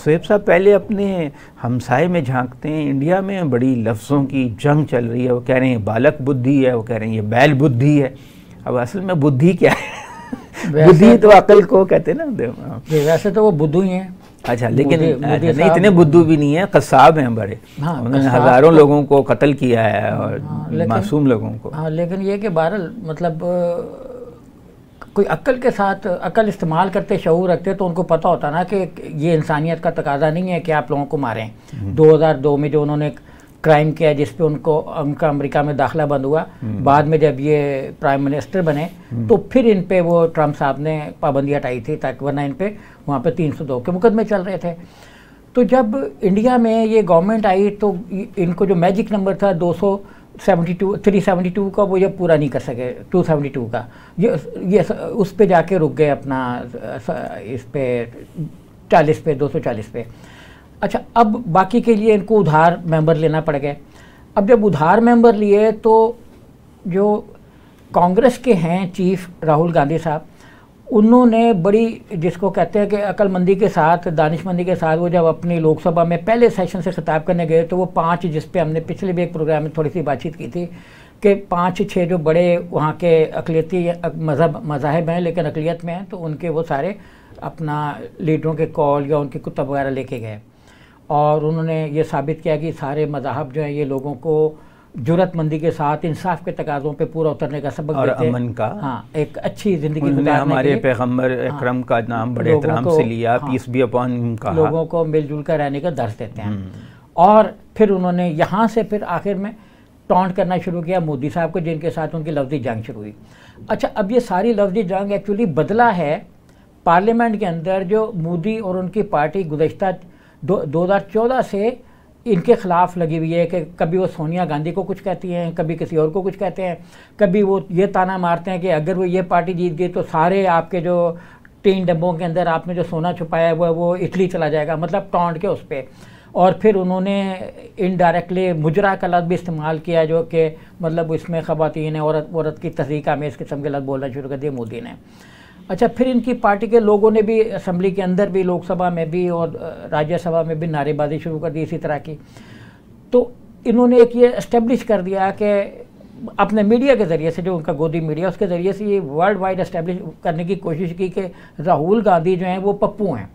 शोएब साहब पहले अपने हमसाए में झांकते हैं, इंडिया में बड़ी लफ्ज़ों की जंग चल रही है, वो कह रहे हैं बालक बुद्धि है, वो कह रहे हैं ये बैल बुद्धि है। अब असल में बुद्धि क्या है? बुद्धि तो अकल को कहते हैं ना। वैसे तो वो बुद्धू ही हैं। अच्छा, लेकिन नहीं, इतने बुद्धू भी नहीं है, कसाब हैं बड़े। हाँ, उन्होंने हज़ारों लोगों को कत्ल किया है और मासूम लोगों को। हाँ, लेकिन ये कि बहरहाल मतलब कोई अक्ल के साथ अक्ल इस्तेमाल करते, शऊर रखते, तो उनको पता होता ना कि ये इंसानियत का तकाजा नहीं है कि आप लोगों को मारें। 2002 में जो उन्होंने क्राइम किया जिस पे उनका अमेरिका में दाखिला बंद हुआ, बाद में जब ये प्राइम मिनिस्टर बने तो फिर इन पे वो ट्रम्प साहब ने पाबंदी हटाई थी, ताकि वरना इन पे वहाँ पे 302 के मुकदमे चल रहे थे। तो जब इंडिया में ये गवर्नमेंट आई तो इनको जो मैजिक नंबर था 372 का, वो ये पूरा नहीं कर सके। 272 का ये उस पे जाके रुक गए अपना इस पे 40 पे 240 पे। अच्छा, अब बाकी के लिए इनको उधार मेंबर लेना पड़ गए। अब जब उधार मेंबर लिए तो जो कांग्रेस के हैं चीफ राहुल गांधी साहब, उन्होंने बड़ी, जिसको कहते हैं कि अक्लमंदी के साथ, दानिशमंदी के साथ, वो जब अपनी लोकसभा में पहले सेशन से खिताब करने गए तो वो 5, जिस पे हमने पिछले भी एक प्रोग्राम में थोड़ी सी बातचीत की थी कि 5-6 जो बड़े वहाँ के अक़लियती मज़ाहिब हैं लेकिन अक़लियत में हैं, तो उनके वो सारे अपना लीडरों के कॉल या उनके कुतुब वगैरह लेके गए और उन्होंने ये साबित किया कि सारे मज़ाहब जो हैं ये लोगों को जुरतमंदी के साथ इंसाफ के तकाज़ों पे पूरा उतरने का सबक और देते हैं। अमन का, हाँ, एक अच्छी ज़िंदगी उन्होंने हमारे पैगम्बर अकरम का नाम बड़े एहतराम से लिया, पीस बी अपॉन हिम कहा, लोगों को मिलजुल कर रहने का दर्स देते हैं। और फिर उन्होंने यहाँ से फिर आखिर में टॉन्ट करना शुरू किया मोदी साहब को, जिनके साथ उनकी लफ्ज़ी जंग शुरू हुई। अच्छा, अब ये सारी लफ्ज़ी जंग एक्चुअली बदला है पार्लियामेंट के अंदर, जो मोदी और उनकी पार्टी गुज़श्ता 2014 से इनके खिलाफ लगी हुई है कि कभी वो सोनिया गांधी को कुछ कहती हैं, कभी किसी और को कुछ कहते हैं, कभी वो ये ताना मारते हैं कि अगर वो ये पार्टी जीत गई तो सारे आपके जो 3 डब्बों के अंदर आपने जो सोना छुपाया है वो इटली चला जाएगा, मतलब टॉन्ट के उस पर। और फिर उन्होंने इनडायरेक्टली मुजरा का लफ्ज़ भी इस्तेमाल किया, जो कि मतलब इसमें ख़वातीन औरत की तहरीक में इस किस्म के लफ्ज़ बोलना शुरू कर दिए मोदी ने। अच्छा, फिर इनकी पार्टी के लोगों ने भी असम्बली के अंदर भी, लोकसभा में भी और राज्यसभा में भी नारेबाजी शुरू कर दी इसी तरह की। तो इन्होंने एक ये एस्टेब्लिश कर दिया कि अपने मीडिया के ज़रिए से, जो उनका गोदी मीडिया, उसके ज़रिए से ये वर्ल्ड वाइड एस्टेब्लिश करने की कोशिश की कि राहुल गांधी जो हैं वो पप्पू हैं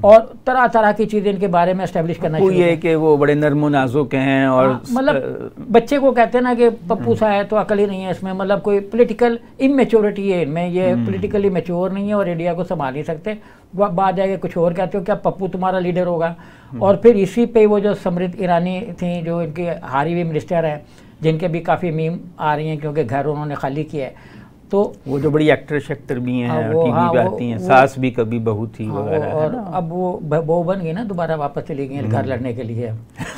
और तरह तरह की चीज़ें इनके बारे में एस्टेब्लिश करना शुरू ये कि वो बड़े नर्म नाजुक हैं और मतलब बच्चे को कहते हैं ना कि पप्पू सा है तो अकल ही नहीं है इसमें, मतलब कोई पॉलिटिकल इमेच्योरिटी है इनमें, ये पॉलिटिकली मैच्योर नहीं है और इंडिया को संभाल नहीं सकते। बाद जाके कुछ और कहते हो क्या पप्पू तुम्हारा लीडर होगा। और फिर इसी पे वो जो समृद्ध ईरानी थी, जो इनकी हारी हुई मिनिस्टर हैं, जिनके भी काफ़ी मीम आ रही हैं क्योंकि घर उन्होंने खाली किया है, तो वो जो बड़ी एक्टर शेक्टर भी हैं, टीवी पे आती हैं, सास भी कभी बहू थी वगैरह, और अब वो बहू बन गई ना, दोबारा वापस चली गई घर लड़ने के लिए।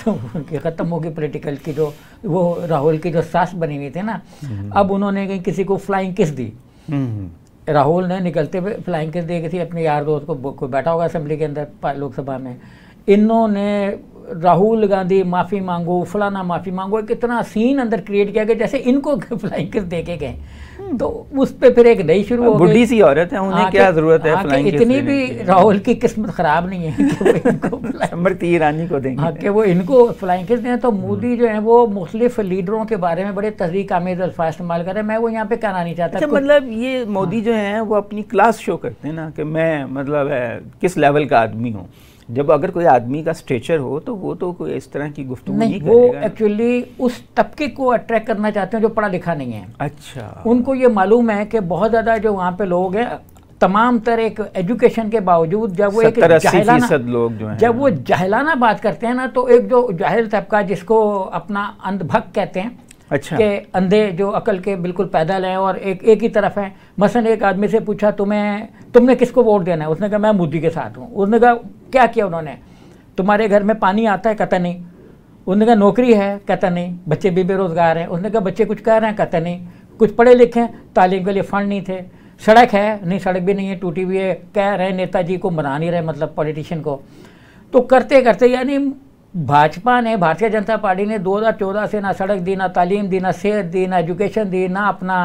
तो उनकी ख़त्म होगी पॉलिटिकल की, जो वो राहुल की जो सास बनी हुई थी ना, अब उन्होंने किसी को फ्लाइंग किस दी। राहुल ने निकलते हुए फ्लाइंग किस दी किसी अपने यार दोस्त को, कोई बैठा होगा असेंबली के अंदर लोकसभा में, इन्होंने राहुल गांधी माफ़ी मांगो, फलाना माफ़ी मांगो, कितना सीन अंदर क्रिएट किया गया जैसे इनको फ्लाइंग किस दे के गए। तो उस पे फिर एक नई शुरू हो गई। बुढ़ी सी औरत है, उन्हें क्या जरूरत है फ्लाइंग किस इतनी भी राहुल की किस्मत खराब नहीं है कि वो इनको स्मृति ईरानी को देंगे, हाँ, कि वो इनको फ्लाइंग किस दें। तो मोदी जो है वो मुख्तलिफ लीडरों के बारे में बड़े तहरीक आमेज़ अल्फाज इस्तेमाल कर रहे हैं। मैं वो यहाँ पे कहना नहीं चाहता। मतलब ये मोदी जो है वो अपनी क्लास शो करते हैं ना कि मैं मतलब किस लेवल का आदमी हूँ। जब अगर कोई आदमी का स्टेचर हो तो वो तो कोई इस तरह की गुफ्तगू नहीं करेगा। वो एक्चुअली उस तबके को अट्रैक्ट करना चाहते हैं जो पढ़ा लिखा नहीं है। अच्छा, उनको ये मालूम है कि बहुत ज़्यादा जो वहाँ पे लोग हैं तमाम तरह एक एजुकेशन के बावजूद, जब वो एक जाहिलाना लोग जो हैं, जब वो जाहिलाना बात करते हैं ना, तो एक जो जाहिल तबका जिसको अपना अंधभक्त कहते हैं, अच्छा, के अंधे जो अकल के बिल्कुल पैदल हैं और एक ही तरफ हैं। मसलन एक आदमी से पूछा तुमने किसको वोट देना है, उसने कहा मैं मोदी के साथ हूँ। उसने कहा क्या किया उन्होंने, तुम्हारे घर में पानी आता है, कहता नहीं। उसने कहा नौकरी है, कहता नहीं। बच्चे भी बेरोजगार हैं, उसने कहा बच्चे कुछ कह रहे हैं, कहता नहीं। कुछ पढ़े लिखे हैं, तालीम के लिए फंड नहीं थे। सड़क है, नहीं सड़क भी नहीं है, टूटी हुई है, कह रहे नेताजी को मना नहीं रहे, मतलब पॉलिटिशियन को। तो करते करते यानी भाजपा ने, भारतीय जनता पार्टी ने 2014 से ना सड़क दी, ना तालीम दी, ना सेहत दी, ना एजुकेशन दी, ना अपना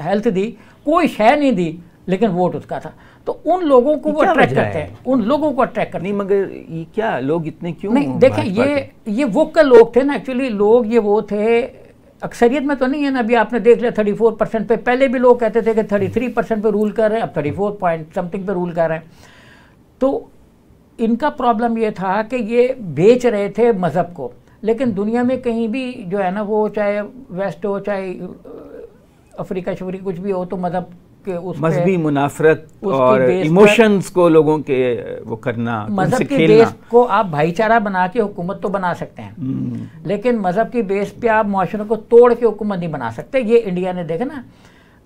हेल्थ दी, कोई शय नहीं दी, लेकिन वोट उसका था। तो उन लोगों को वो अट्रैक्ट करते हैं, उन लोगों को अट्रैक्ट करते हैं। नहीं मगर ये क्या लोग इतने क्यों नहीं देखें, ये वोकल लोग थे ना एक्चुअली, लोग ये वो थे, अक्सरियत में तो नहीं है ना। अभी आपने देख लिया 34% पे, पहले भी लोग कहते थे कि 33% पे रूल कर रहे हैं, अब 34 पॉइंट समथिंग पे रूल कर रहे हैं। तो इनका प्रॉब्लम ये था कि ये बेच रहे थे मज़हब को, लेकिन दुनिया में कहीं भी जो है ना, वो चाहे वेस्ट हो चाहे अफ्रीका शफरीका कुछ भी हो, तो मज़हब के उस मजहबी मुनाफरत और इमोशंस को लोगों के वो करना, मज़हब के बेस को आप भाईचारा बना के हुकूमत तो बना सकते हैं, लेकिन मज़हब की बेस पे आप मुआशरे को तोड़ के हुकूमत नहीं बना सकते। ये इंडिया ने देखा ना।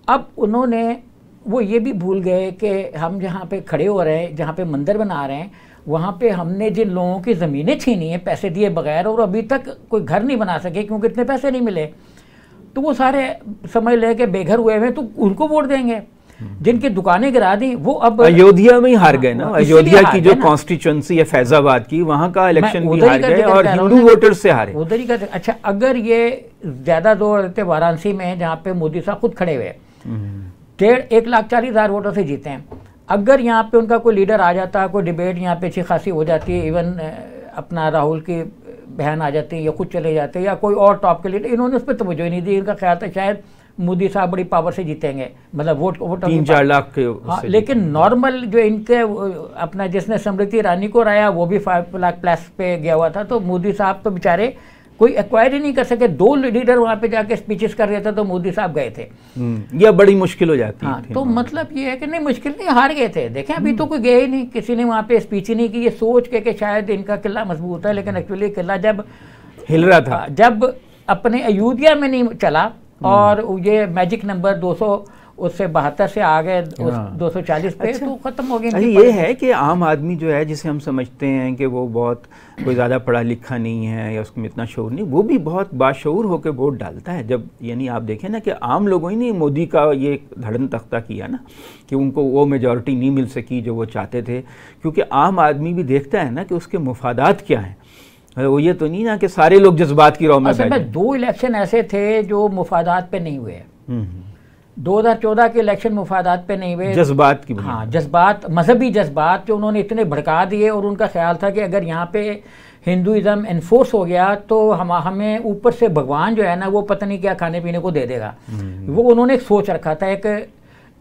अब उन्होंने वो ये भी भूल गए कि हम जहाँ पे खड़े हो रहे हैं, जहाँ पे मंदिर बना रहे हैं, वहाँ पे हमने जिन लोगों की ज़मीनें छीनी हैं पैसे दिए बगैर, और अभी तक कोई घर नहीं बना सके क्योंकि इतने पैसे नहीं मिले, तो वो सारे समझ ले के बेघर हुए हुए, तो उनको वोट देंगे। जिनकी दुकानें गिरा दी वो अब अयोध्या में ही हार गए ना। अयोध्या की जो कॉन्स्टिट्यूंसी है फैजाबाद की, वहाँ का इलेक्शन भी हार गए और हिंदू वोटर से हारे उधर ही करते। अच्छा, अगर ये ज्यादा जोर देते वाराणसी में, जहाँ पे मोदी साहब खुद खड़े हुए 1,40,000 वोटों से जीते हैं, अगर यहाँ पे उनका कोई लीडर आ जाता, कोई डिबेट यहाँ पे अच्छी खासी हो जाती है, इवन अपना राहुल की बहन आ जाती है या खुद चले जाते हैं या कोई और टॉप के लीडर, इन्होंने उस पर तवज्जो ही नहीं दी। इनका ख्याल था शायद मोदी साहब बड़ी पावर से जीतेंगे, मतलब वोट 3-4 लाख के। हाँ, लेकिन नॉर्मल जो इनके अपना जिसने स्मृति ईरानी को राया वो भी 5 लाख प्लस पे गया हुआ था, तो मोदी साहब तो बेचारे कोई एक्वायर ही नहीं कर सके। 2 लीडर वहाँ पे जाके स्पीचेस कर रहे थे तो मोदी साहब गए थे। यह बड़ी मुश्किल हो जाती है। हाँ, तो मतलब ये है कि नहीं, मुश्किल नहीं, हार गए थे। देखें अभी तो कोई गए ही नहीं, किसी ने वहाँ पे स्पीच ही नहीं की, ये सोच के कि शायद इनका किला मजबूत है, लेकिन एक्चुअली किला जब हिल रहा था, जब अपने अयोध्या में नहीं चला और ये मैजिक नंबर 200 उससे 72 से आ गए 240 पे। अच्छा, तो खत्म हो गया। ये है कि आम आदमी जो है, जिसे हम समझते हैं कि वो बहुत कोई ज़्यादा पढ़ा लिखा नहीं है या उसमें इतना शऊर नहीं, वो भी बहुत बाशऊर होकर वोट डालता है। जब यानी आप देखें ना कि आम लोगों ही ने मोदी का ये धड़न तख्ता किया ना, कि उनको वो मेजॉरिटी नहीं मिल सकी जो वो चाहते थे, क्योंकि आम आदमी भी देखता है ना कि उसके मुफादात क्या हैं। वो ये तो नहीं ना कि सारे लोग जज्बात की रौ में बैठे। 2 इलेक्शन ऐसे थे जो मुफादात पे नहीं हुए। 2014 के इलेक्शन मुफादात पे नहीं हुए, जज्बात की। हाँ, जज्बात, मजहबी जज्बात जो उन्होंने इतने भड़का दिए, और उनका ख्याल था कि अगर यहाँ पे हिंदुइज्म एनफोर्स हो गया तो हमें ऊपर से भगवान जो है ना वो पता नहीं क्या खाने पीने को दे देगा। वो उन्होंने एक सोच रखा था,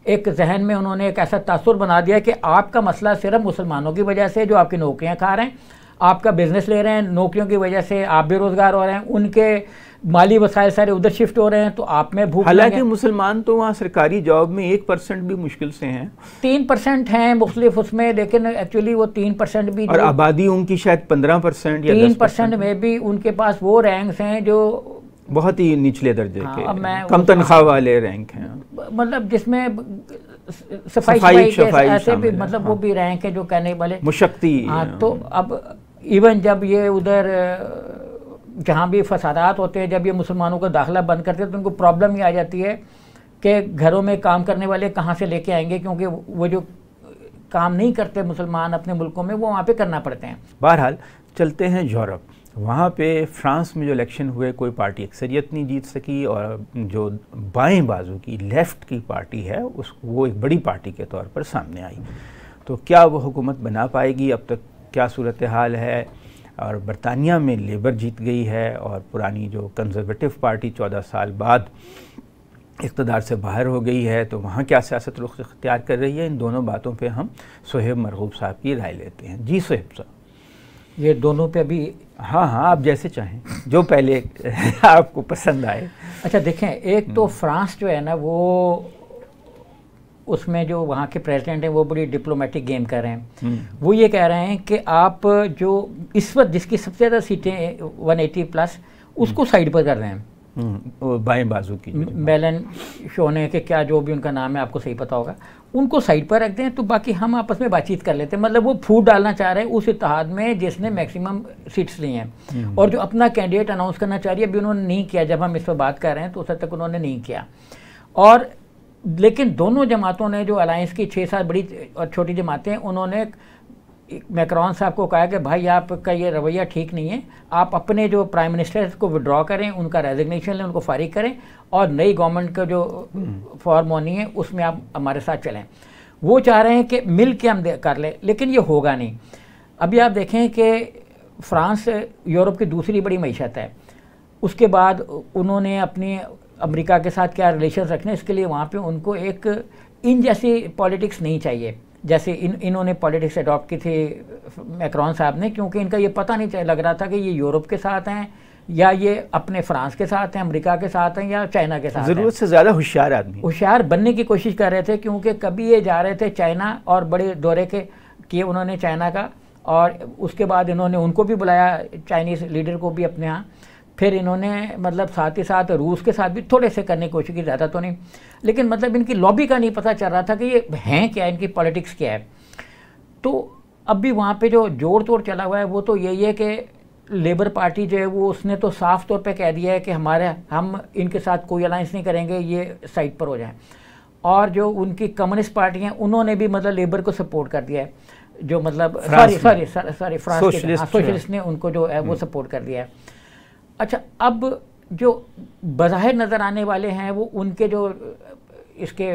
एक जहन में उन्होंने एक ऐसा तासुर बना दिया कि आपका मसला सिर्फ मुसलमानों की वजह से जो आपकी नौकरियाँ खा रहे हैं, आपका बिजनेस ले रहे हैं, नौकरियों की वजह से आप बेरोजगार हो रहे हैं, उनके माली वसाइल सारे उधर शिफ्ट हो रहे हैं, तो आप में भूख। हालांकि मुसलमान तो वहाँ सरकारी जॉब में 1% भी मुश्किल से हैं, 3% हैं मुख्तलिफ उसमें, लेकिन एक्चुअली वो 3% भी, और आबादी उनकी शायद 15% या 3% में भी उनके पास वो रैंक्स हैं जो बहुत ही निचले दर्जे के, कम तनख्वाह वाले रैंक हैं, मतलब जिसमें सफाई ऐसे भी, मतलब वो भी रैंक है जो कहने वाले मुशक्ति। हाँ, तो अब इवन जब ये उधर जहाँ भी फसादात होते हैं, जब ये मुसलमानों का दाखिला बंद करते हैं, तो उनको प्रॉब्लम ही आ जाती है कि घरों में काम करने वाले कहाँ से लेके आएंगे, क्योंकि वो जो काम नहीं करते मुसलमान अपने मुल्कों में, वो वहाँ पे करना पड़ते हैं। बहरहाल चलते हैं यूरोप। वहाँ पे फ्रांस में जो इलेक्शन हुए, कोई पार्टी अक्सरियत नहीं जीत सकी, और जो बाएं बाजू की लेफ़्ट की पार्टी है वो एक बड़ी पार्टी के तौर पर सामने आई। तो क्या वो हुकूमत बना पाएगी? अब तक क्या सूरत हाल है? और बरतानिया में लेबर जीत गई है, और पुरानी जो कंजर्वेटिव पार्टी 14 साल बाद इक़्तिदार से बाहर हो गई है, तो वहाँ क्या सियासत रुख इख्तियार कर रही है? इन दोनों बातों पे हम सुहेब मरगूब साहब की राय लेते हैं। जी सुहेब साहब। ये दोनों पे अभी हाँ, आप जैसे चाहें, जो पहले आपको पसंद आए। अच्छा देखें, एक तो फ्रांस जो है ना, वो उसमें जो वहाँ के प्रेसिडेंट हैं वो बड़ी डिप्लोमेटिक गेम कर रहे हैं। वो ये कह रहे हैं कि आप जो इस वक्त जिसकी सबसे ज़्यादा सीटें 180+ उसको साइड पर कर रहे हैं, बाएं बाजू की मेलन शोने के क्या जो भी उनका नाम है, आपको सही पता होगा, उनको साइड पर रख दें, तो बाकी हम आपस में बातचीत कर लेते हैं। मतलब वो फूट डालना चाह रहे हैं उस इत्तेहाद में जिसने मैक्सिमम सीट्स ली हैं, और जो अपना कैंडिडेट अनाउंस करना चाह रही है, अभी उन्होंने नहीं किया। जब हम इस पर बात कर रहे हैं तो उस हद तक उन्होंने नहीं किया। और लेकिन दोनों जमातों ने, जो अलायंस की 6-7 बड़ी और छोटी जमातें, उन्होंने मैक्रोन साहब को कहा कि भाई आपका ये रवैया ठीक नहीं है, आप अपने जो प्राइम मिनिस्टर को विड्रॉ करें, उनका रेजिग्नेशन लें, उनको फारिग करें, और नई गवर्नमेंट का जो फॉर्म होनी है उसमें आप हमारे साथ चलें। वो चाह रहे हैं कि मिल के हम कर लें, लेकिन ये होगा नहीं। अभी आप देखें कि फ्रांस यूरोप की दूसरी बड़ी मईशत है, उसके बाद उन्होंने अपनी अमेरिका के साथ क्या रिलेशन रखने, इसके लिए वहाँ पे उनको एक इन जैसी पॉलिटिक्स नहीं चाहिए जैसे इन्होंने पॉलिटिक्स अडॉप्ट की थी मैक्रोन साहब ने, क्योंकि इनका ये पता नहीं लग रहा था कि ये यूरोप के साथ हैं या ये अपने फ्रांस के साथ हैं, अमेरिका के साथ हैं या चाइना के साथ। ज़रूरत से ज़्यादा होशियार आदमी, होशियार बनने की कोशिश कर रहे थे, क्योंकि कभी ये जा रहे थे चाइना और बड़े दौरे के किए उन्होंने चाइना का, और उसके बाद इन्होंने उनको भी बुलाया, चाइनीज़ लीडर को भी अपने यहाँ। फिर इन्होंने मतलब साथ ही साथ रूस के साथ भी थोड़े से करने की कोशिश की, ज़्यादा तो नहीं, लेकिन मतलब इनकी लॉबी का नहीं पता चल रहा था कि ये हैं क्या, इनकी पॉलिटिक्स क्या है। तो अब भी वहाँ पे जो जोड़ तोड़ चला हुआ है वो तो यही है कि लेबर पार्टी जो है वो उसने तो साफ तौर पे कह दिया है कि हम इनके साथ कोई अलायंस नहीं करेंगे, ये साइड पर हो जाएं। और जो उनकी कम्युनिस्ट पार्टी हैं उन्होंने भी मतलब लेबर को सपोर्ट कर दिया है, जो मतलब फ्रांस के सोशलिस्ट ने उनको जो है वो सपोर्ट कर दिया है। अच्छा, अब जो बज़ाहिर नज़र आने वाले हैं वो उनके जो इसके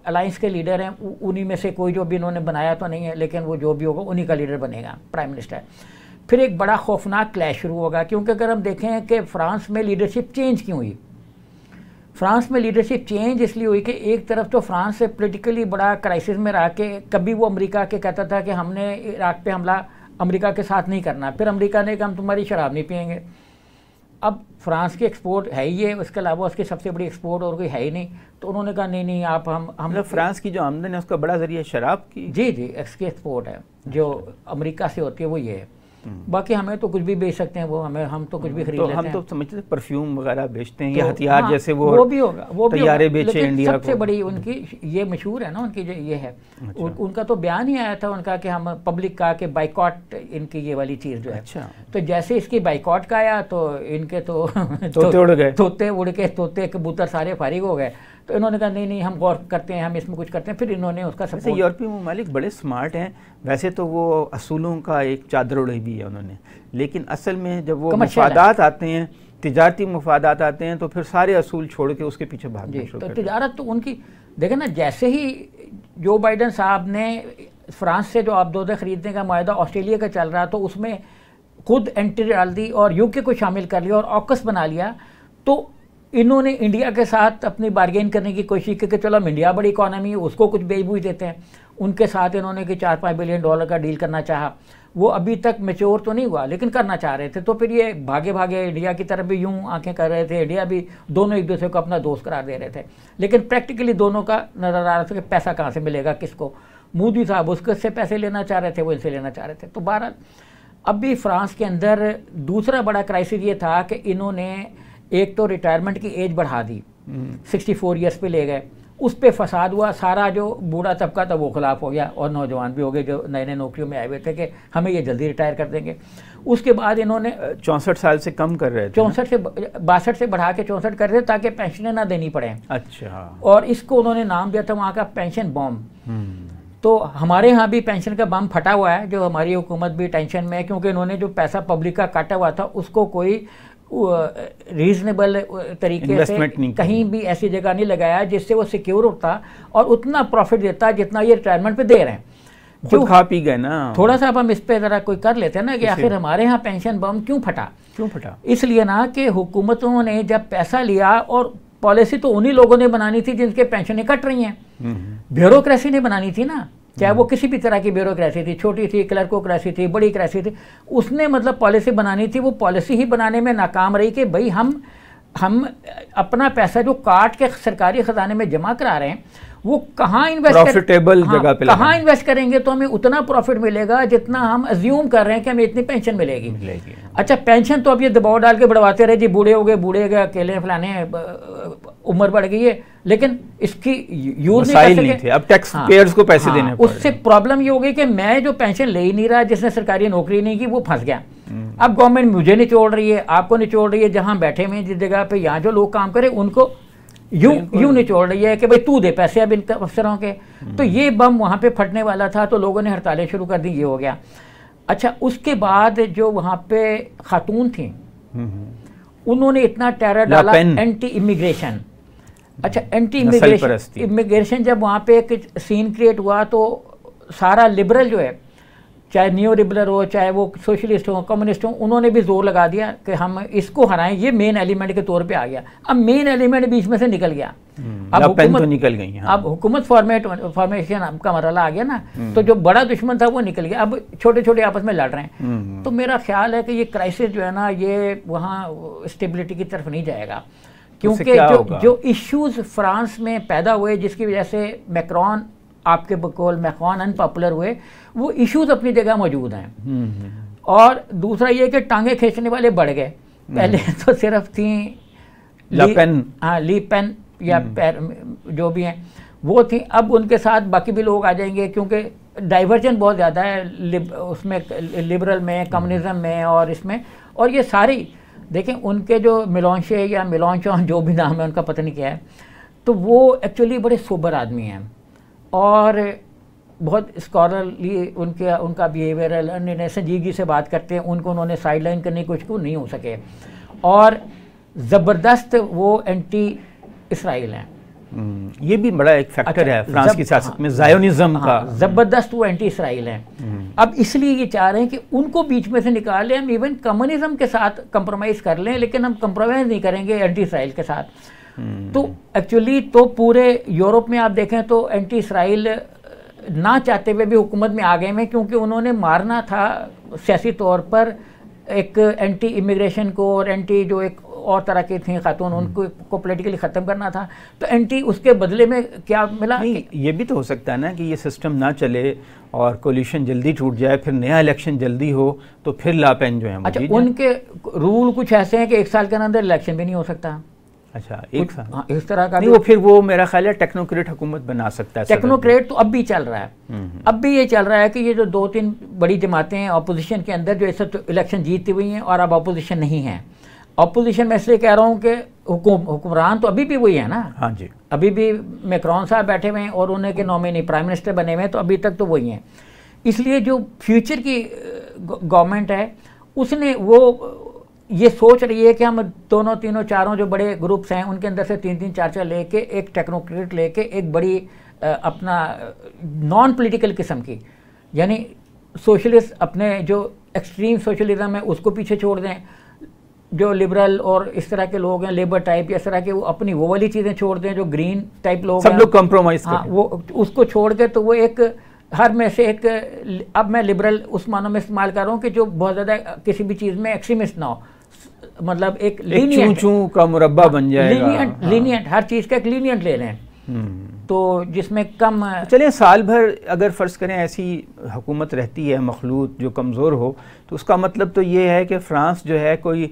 अलायंस के लीडर हैं, उन्हीं में से कोई जो भी इन्होंने बनाया तो नहीं है, लेकिन वो जो भी होगा उन्हीं का लीडर बनेगा, प्राइम मिनिस्टर। फिर एक बड़ा खौफनाक क्लैश शुरू होगा, क्योंकि अगर हम देखें कि फ्रांस में लीडरशिप चेंज क्यों हुई। फ्रांस में लीडरशिप चेंज इसलिए हुई कि एक तरफ तो फ्रांस से पॉलिटिकली बड़ा क्राइसिस में रह के कभी वो अमेरिका के कहता था कि हमने इराक पे हमला अमेरिका के साथ नहीं करना, फिर अमेरिका ने कहा हम तुम्हारी शराब नहीं पियेंगे। अब फ्रांस की एक्सपोर्ट है ही है, उसके अलावा उसकी सबसे बड़ी एक्सपोर्ट और कोई है ही नहीं, तो उन्होंने कहा नहीं आप हम मतलब फ्रांस की जो आमदनी है उसका बड़ा जरिया शराब की। जी इसकी एक्सपोर्ट है जो अमेरिका से होती है वो ये है। बाकी हमें तो कुछ भी बेच सकते हैं वो, हम तो कुछ भी खरीद लेते हैं। हम तो समझते हैं परफ्यूम वगैरह बेचते हैं या हथियार, हाँ, जैसे वो भी होगा, वो भी तैयारे बेचे इंडिया को। सबसे बड़ी उनकी ये मशहूर है ना, उनकी जो ये है। अच्छा। उनका तो बयान ही आया था उनका कि हम पब्लिक का कि बाइकॉट इनकी ये वाली चीज़ जो है। अच्छा। तो जैसे इसकी बाइकॉट का आया तो इनके तो तोते उड़ गए, तोते कबूतर सारे फारिग हो गए। तो इन्होंने कहा नहीं हम गौर करते हैं, हम इसमें कुछ करते हैं। फिर इन्होंने उसका सपोर्ट। यूरोपीय ममालिक बड़े स्मार्ट हैं वैसे तो, वो असूलों का एक चादर उड़ाई भी है उन्होंने, लेकिन असल में जब वो मुफादात आते हैं, तिजारती मुफादात आते हैं, तो फिर सारे असूल छोड़ के उसके पीछे भागना शुरू करते हैं। तो तिजारत तो उनकी देखें ना, जैसे ही जो बाइडन साहब ने फ्रांस से जो आबदोदे खरीदने का मुआहदा ऑस्ट्रेलिया का चल रहा, तो उसमें खुद एंट्री डाल दी और यूके को शामिल कर लिया और ऑकस बना लिया, तो इन्होंने इंडिया के साथ अपनी बार्गेन करने की कोशिश की कि चलो हम इंडिया बड़ी इकॉनमी है उसको कुछ बेच बूझ देते हैं। उनके साथ इन्होंने कि $4-5 बिलियन का डील करना चाहा, वो अभी तक मैच्योर तो नहीं हुआ लेकिन करना चाह रहे थे। तो फिर ये भागे भागे इंडिया की तरफ भी यूं आंखें कर रहे थे, इंडिया भी, दोनों एक दूसरे को अपना दोस्त करार दे रहे थे, लेकिन प्रैक्टिकली दोनों का नजर आ रहा था कि पैसा कहाँ से मिलेगा किसको। मोदी साहब उससे पैसे लेना चाह रहे थे, वो इनसे लेना चाह रहे थे। तो बहरहाल अब भी फ्रांस के अंदर दूसरा बड़ा क्राइसिस ये था कि इन्होंने एक तो रिटायरमेंट की एज बढ़ा दी, 64 ईयर्स पे ले गए, उस पर फसाद हुआ, सारा जो बूढ़ा तबका था वो खिलाफ हो गया और नौजवान भी हो गए जो नए नए नौकरियों में आए हुए थे कि हमें ये जल्दी रिटायर कर देंगे। उसके बाद इन्होंने 64 साल से कम कर रहे थे, 64 से 62 से बढ़ा के 64 कर रहे थे ताकि पेंशनें ना देनी पड़े। अच्छा। और इसको उन्होंने नाम दिया था वहाँ का पेंशन बॉम्ब। तो हमारे यहाँ भी पेंशन का बम फटा हुआ है, जो हमारी हुकूमत भी टेंशन में है, क्योंकि इन्होंने जो पैसा पब्लिक का काटा हुआ था उसको कोई रीजनेबल तरीके से कहीं भी ऐसी जगह नहीं लगाया जिससे वो सिक्योर होता और उतना प्रॉफिट देता जितना ये रिटायरमेंट पे दे रहे हैं। जो खा पी गए ना, थोड़ा सा अब हम इस पे जरा कोई कर लेते हैं ना कि आखिर हमारे यहाँ पेंशन बम क्यों फटा। इसलिए ना कि हुकूमतों ने जब पैसा लिया, और पॉलिसी तो उन्हीं लोगों ने बनानी थी जिनके पेंशनें कट रही हैं, ब्यूरोक्रेसी ने बनानी थी ना, चाहे वो किसी भी तरह की ब्यूरोक्रेसी थी, छोटी थी, क्लर्कोक्रेसी थी, बड़ी क्रेसी थी, उसने मतलब पॉलिसी बनानी थी। वो पॉलिसी ही बनाने में नाकाम रही कि भाई हम अपना पैसा जो काट के सरकारी खजाने में जमा करा रहे हैं वो कहाँ इन्वेस्ट प्रॉफिटेबल जगह पे कहाँ इन्वेस्ट करेंगे तो हमें उतना प्रॉफिट मिलेगा जितना हम अज्यूम कर रहे हैं कि हमें इतनी पेंशन मिलेगी। अच्छा, पेंशन तो अब ये दबाव डाल के बढ़वाते रहे जी, बूढ़े हो गए अकेले फलाने, उम्र बढ़ गई है, लेकिन इसकी यूज नहीं कर सके। अब टैक्स पेयर्स को पैसे देने पड़ रहे हैं। उससे प्रॉब्लम ये हो गई कि मैं जो पेंशन ले ही नहीं रहा, जिसने सरकारी नौकरी नहीं की वो फंस गया। अब गवर्नमेंट मुझे निचोड़ रही है, आपको निचोड़ रही है, जहां बैठे हुए जिस जगह पे यहाँ जो लोग काम करें उनको यूं निचोड़ रही है कि भाई तू दे पैसे अब इन अफसरों के। तो ये बम वहां पे फटने वाला था, तो लोगों ने हड़तालें शुरू कर दी, ये हो गया। अच्छा, उसके बाद जो वहां पे खातून थी उन्होंने इतना टेरर डाला, एंटी इमिग्रेशन, अच्छा, एंटी इमिग्रेशन जब वहाँ पे एक सीन क्रिएट हुआ तो सारा लिबरल जो है, चाहे न्यू लिबरल हो, चाहे वो सोशलिस्ट हो, कम्युनिस्ट हो, उन्होंने भी जोर लगा दिया कि हम इसको हराएं, ये मेन एलिमेंट के तौर पे आ गया। अब मेन एलिमेंट बीच में से निकल गया, अब हुकूमत तो निकल गई। हाँ। अब हुकूमत फॉर्मेशन का मरहला आ गया ना, तो जो बड़ा दुश्मन था वो निकल गया, अब छोटे छोटे आपस में लड़ रहे हैं। तो मेरा ख्याल है कि ये क्राइसिस जो है ना, ये वहाँ स्टेबिलिटी की तरफ नहीं जाएगा, क्योंकि जो इश्यूज फ्रांस में पैदा हुए, जिसकी वजह से मैक्रोन, आपके बकौल मैक्रोन अनपॉपुलर हुए, वो इश्यूज अपनी जगह मौजूद हैं। और दूसरा ये कि टांगे खींचने वाले बढ़ गए। पहले तो सिर्फ थी ली पेन या जो भी हैं वो थी, अब उनके साथ बाकी भी लोग आ जाएंगे, क्योंकि डाइवर्जन बहुत ज़्यादा है उसमें, लिबरल में, कम्युनिज्म में और इसमें। और ये सारी देखें, उनके जो मिलोंशे या मिलोंचों जो भी नाम है उनका, पता नहीं क्या है, तो वो एक्चुअली बड़े सोबर आदमी हैं और बहुत स्कॉलरली उनका बिहेवियरल, निर्णय संजीदगी से बात करते हैं। उनको उन्होंने साइडलाइन करने की कोशिश नहीं हो सके, और ज़बरदस्त वो एंटी इसराइल हैं। ये भी बड़ा एक फैक्टर है फ्रांस की सियासत में, ज़ायोनिज़्म का। ज़बरदस्त वो एंटी इसराइल हैं। अब इसलिए ये चाह रहे हैं कि उनको बीच में से निकाल लें, हम इवन कम्युनिज्म के साथ कंप्रोमाइज़ कर लें, लेकिन हम कंप्रोमाइज़ नहीं करेंगे एंटी इसराइल के साथ। तो एक्चुअली तो पूरे यूरोप में आप देखें तो एंटी इसराइल ना चाहते हुए भी हुकूमत में आ गए हैं, क्योंकि उन्होंने मारना था सियासी तौर पर एक एंटी इमिग्रेशन को, और एंटी जो एक और तरह की थी खातून, उनको पॉलिटिकली ख़त्म करना था। तो एंटी उसके बदले में क्या मिला? ये भी तो हो सकता है ना कि ये सिस्टम ना चले और कोलिशन जल्दी टूट जाए, फिर नया इलेक्शन जल्दी हो, तो फिर लापेन जो है। अच्छा, उनके रूल कुछ ऐसे हैं कि 1 साल के अंदर इलेक्शन भी नहीं हो सकता। अच्छा, 1 साल? हाँ, इस तरह का नहीं, वो फिर वो मेरा ख्याल है टेक्नोक्रेट हुकूमत बना सकता है। टेक्नोक्रेट तो अब भी चल रहा है। अब भी ये चल रहा है कि ये जो 2-3 बड़ी जमातें हैं अपोजिशन के अंदर, जो इस वक्त इलेक्शन जीतती हुई हैं और अब अपोजिशन नहीं है। अपोजिशन में इसलिए कह रहा हूँ कि हुक्मरान तो अभी भी वही है ना। हाँ जी, अभी भी मैक्रोन साहब बैठे हुए हैं और उन्हें के नॉमिनी प्राइम मिनिस्टर बने हुए हैं, तो अभी तक तो वही हैं। इसलिए जो फ्यूचर की गवर्नमेंट है, उसने वो ये सोच रही है कि हम दोनों, तीनों, चारों जो बड़े ग्रुप्स हैं उनके अंदर से 3-3, 4-4 लेके, एक टेक्नोक्रेट लेके, एक बड़ी अपना नॉन पॉलिटिकल किस्म की, यानी सोशलिस्ट, अपने जो एक्सट्रीम सोशलिज्म है उसको पीछे छोड़ दें, जो लिबरल और इस तरह के लोग हैं, लेबर टाइप या इस तरह के, वो अपनी वो वाली चीज़ें छोड़ दें, जो ग्रीन टाइप लोग सब लोग कॉम्प्रोमाइज़ करें। हाँ, वो उसको छोड़ के, तो वो एक हर में से एक, अब मैं लिबरल उस मानों में इस्तेमाल कर रहा हूँ कि जो बहुत ज़्यादा किसी भी चीज़ में एक्सट्रीमिस्ट ना हो, मतलब एक लीनियंट का मुरब्बा बन जाएगा। लीनियंट हर चीज़ का एक लीनियंट ले लें, तो जिसमें कम। चलिए, साल भर अगर फ़र्ज़ करें ऐसी हुकूमत रहती है मखलूत जो कमज़ोर हो, तो उसका मतलब तो ये है कि फ़्रांस जो है कोई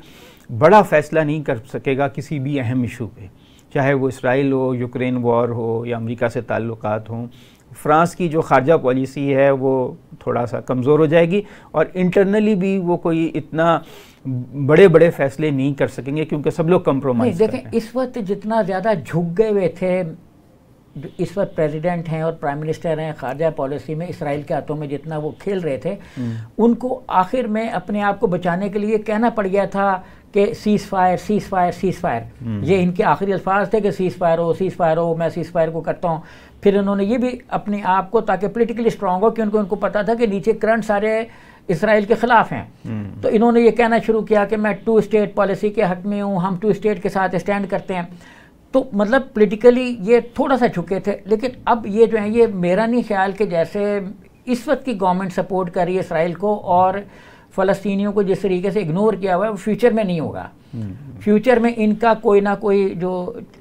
बड़ा फ़ैसला नहीं कर सकेगा किसी भी अहम इशू पे, चाहे वो इसराइल हो, यूक्रेन वॉर हो या अमेरिका से ताल्लुकात हों। फ़्रांस की जो ख़ारजा पॉलिसी है वो थोड़ा सा कमज़ोर हो जाएगी, और इंटरनली भी वो कोई इतना बड़े बड़े फ़ैसले नहीं कर सकेंगे, क्योंकि सब लोग कंप्रोमाइज़ देखें, इस वक्त जितना ज़्यादा झुक गए हुए थे, इस वक्त प्रेसिडेंट हैं और प्राइम मिनिस्टर हैं, ख़ारजा पॉलिसी में इसराइल के हाथों में जितना वो खेल रहे थे, उनको आखिर में अपने आप को बचाने के लिए कहना पड़ गया था कि seize fire, seize fire, seize fire. ये इनके आखिरी अल्फाज थे कि सीज़ फायर हो, सीज़ फायर हो, मैं सीज़ फायर को करता हूँ। फिर उन्होंने ये भी अपने आप को, ताकि पोलिटिकली स्ट्रॉन्ग हो, कि उनको पता था कि नीचे करंट सारे इसराइल के ख़िलाफ़ हैं, तो इन्होंने ये कहना शुरू किया कि मैं 2 स्टेट पॉलिसी के हक़ में हूँ, हम 2 स्टेट के साथ स्टैंड करते हैं। तो मतलब पॉलिटिकली ये थोड़ा सा झुके थे, लेकिन अब ये जो है, ये मेरा नहीं ख्याल कि जैसे इस वक्त की गवर्नमेंट सपोर्ट कर रही है इसराइल को और फ़लस्तीनियों को जिस तरीके से इग्नोर किया हुआ है, वो फ्यूचर में नहीं होगा। फ्यूचर में इनका कोई ना कोई जो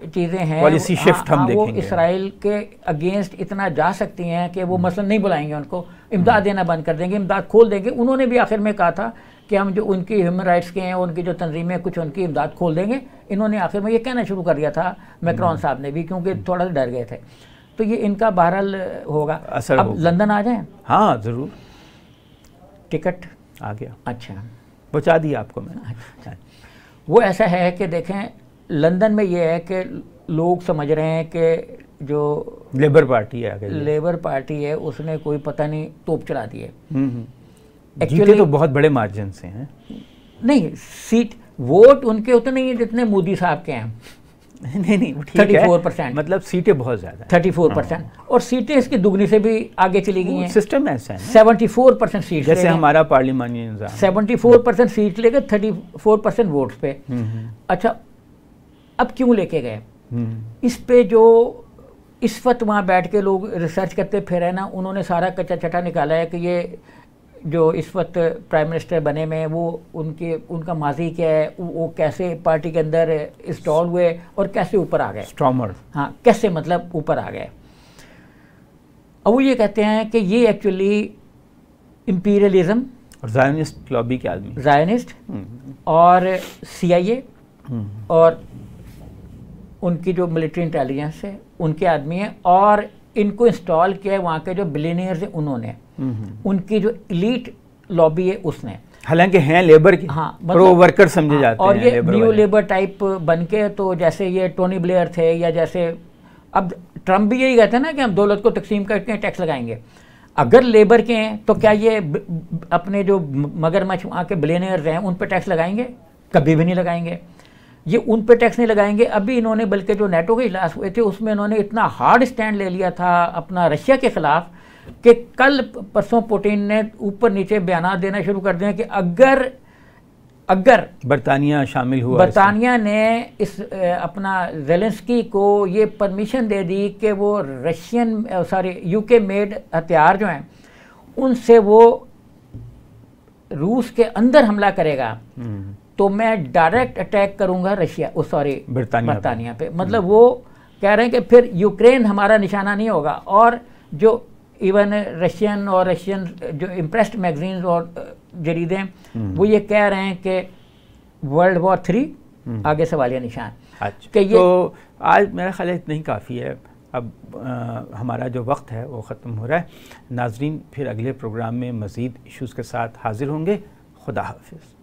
चीज़ें हैं, पॉलिसी शिफ्ट हम वो देखेंगे। इसराइल के अगेंस्ट इतना जा सकती हैं कि वो मसलन नहीं बुलाएंगे उनको, इमदाद देना बंद कर देंगे, इमदाद खोल देंगे। उन्होंने भी आखिर में कहा था कि हम जो उनकी ह्यूमन राइट्स के हैं, उनकी जो तंजीमें, कुछ उनकी इमदाद खोल देंगे। इन्होंने आखिर में ये कहना शुरू कर दिया था, मैक्रोन साहब ने भी, क्योंकि थोड़ा सा डर गए थे। तो ये इनका बहरहाल होगा। अब लंदन आ जाएं? हाँ ज़रूर। टिकट आ गया? अच्छा, पहुँचा दिया आपको मैंने। अच्छा, वो ऐसा है कि देखें, लंदन में ये है कि लोग समझ रहे हैं कि जो लेबर पार्टी है, लेबर पार्टी है, उसने कोई पता नहीं तोप चला दी है। जीते तो बहुत बड़े मार्जिन से हैं। नहीं, सीट वोट उनके उतने ही जितने मोदी साहब के हैं। नहीं वो ठीक है, 34%, मतलब सीटें बहुत ज़्यादा 34%, और सीटें इसकी दुगनी से भी आगे चली गई हैं। सिस्टम ऐसा है 74% सीट, जैसे हमारा पार्लिमानी निज़ाम, 74% सीट लेके 34% वोट्स पे। अच्छा, अब क्यों लेके गए? इस पे जो इस वक्त वहाँ बैठ के लोग रिसर्च करते फिर है ना, उन्होंने सारा कच्चा चटा निकाला है कि ये जो इस वक्त प्राइम मिनिस्टर बने में वो उनका माजी क्या है, वो कैसे पार्टी के अंदर इंस्टॉल हुए और कैसे ऊपर आ गए, स्टॉमर, हाँ कैसे मतलब ऊपर आ गए। अब वो ये कहते हैं कि ये एक्चुअली इंपीरियलिज्म और ज़ायनिस्ट लॉबी के आदमी, ज़ायनिस्ट और CIA और उनकी जो मिलिट्री इंटेलिजेंस है उनके आदमी हैं, और इनको इंस्टॉल किया है वहाँ के जो बिलियनियर्स हैं उन्होंने, उनकी जो एलीट लॉबी है उसने, हालांकि हैं लेबर के, हाँ प्रो वर्कर समझे जाते हैं, और ये न्यू लेबर टाइप बन के, तो जैसे ये टोनी ब्लेयर थे, या जैसे अब ट्रम्प भी यही कहते हैं ना कि हम दौलत को तकसीम करके टैक्स लगाएंगे। अगर लेबर के हैं तो क्या ये अपने जो मगरमच्छ वहाँ के बिलियनियर्स हैं उन पर टैक्स लगाएंगे? कभी भी नहीं लगाएंगे, ये उन पे टैक्स नहीं लगाएंगे। अभी इन्होंने बल्कि जो नेटो के इजलास हुए थे उसमें इन्होंने इतना हार्ड स्टैंड ले लिया था अपना रशिया के खिलाफ कि कल परसों पुतिन ने ऊपर नीचे बयान देना शुरू कर दिए कि अगर बरतानिया शामिल हुआ, बरतानिया ने इस अपना ज़ेलेंस्की को ये परमिशन दे दी कि वो UK मेड हथियार जो हैं उनसे वो रूस के अंदर हमला करेगा, तो मैं डायरेक्ट अटैक करूंगा बरतानिया पे। मतलब वो कह रहे हैं कि फिर यूक्रेन हमारा निशाना नहीं होगा। और जो इवन रशियन जो इम्प्रेस्ड मैगजीन्स और जरीदे वो ये कह रहे हैं कि World War III आगे सवालिया निशान। अच्छा, कि ये तो आज मेरा ख्याल इतना ही काफ़ी है। अब हमारा जो वक्त है वो ख़त्म हो रहा है। नाजरीन, फिर अगले प्रोग्राम में मज़ीद इश्यूज़ के साथ हाजिर होंगे। खुदा हाफिज़।